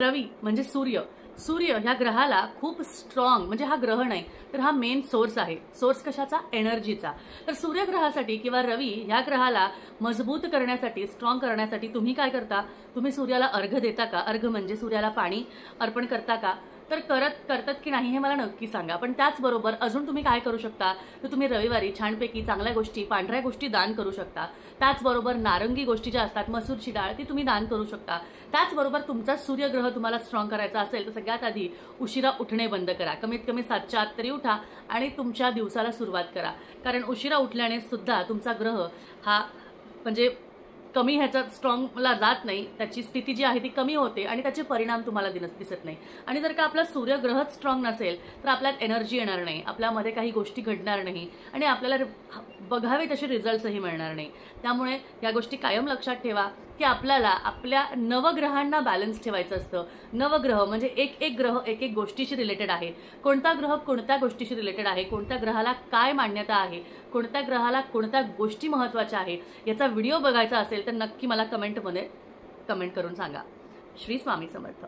रवी म्हणजे सूर्य, सूर्य ह्या ग्रहाला खूप स्ट्रॉंग, म्हणजे हा ग्रह नाही तर हा मेन सोर्स आहे. सोर्स कशाचा? एनर्जीचा. तर सूर्यग्रहासाठी किंवा रवी ह्या ग्रहाला मजबूत करण्यासाठी, स्ट्रॉंग करण्यासाठी तुम्ही काय करता? तुम्ही सूर्याला अर्घ देता का? अर्घ म्हणजे सूर्याला पाणी अर्पण करता का? तर करतात की नाही हे मला नक्की सांगा. पण त्याचबरोबर अजून तुम्ही काय करू शकता? तर तुम्ही रविवारी छानपैकी चांगल्या गोष्टी, पांढऱ्या गोष्टी दान करू शकता. त्याचबरोबर नारंगी गोष्टी ज्या असतात, मसूरची डाळ, ती तुम्ही दान करू शकता. त्याचबरोबर तुमचा सूर्यग्रह तुम्हाला स्ट्रॉंग करायचा असेल तर सगळ्यात आधी उशिरा उठणे बंद करा. कमीत कमी 7च्या आत तरी उठा आणि तुमच्या दिवसाला सुरुवात करा. कारण उशिरा उठल्याने सुद्धा तुमचा ग्रह हा म्हणजे कमी ह्याचा स्ट्रॉंगला जात नाही, त्याची स्थिती जी आहे ती कमी होते आणि त्याचे परिणाम तुम्हाला दिसत नाही. आणि जर का आपला सूर्यग्रहच स्ट्रॉंग नसेल तर आपल्यात एनर्जी येणार नाही, आपल्यामध्ये काही गोष्टी घडणार नाही आणि आपल्याला बघावे तसे रिझल्ट्सही मिळणार नाही. त्यामुळे या गोष्टी कायम लक्षात ठेवा की आपल्याला आपल्या नवग्रहांना बॅलन्स ठेवायचं असतं. नवग्रह म्हणजे एक एक ग्रह एक एक गोष्टीशी रिलेटेड आहे. कोणता ग्रह कोणत्या गोष्टीशी रिलेटेड आहे, कोणत्या ग्रहाला काय मान्यता आहे, कोणत्या ग्रहाला कोणत्या गोष्टी महत्त्वाच्या आहे, याचा व्हिडिओ बघायचा असेल तर नक्की मला कमेंटमध्ये कमेंट करून सांगा. श्री स्वामी समर्थ.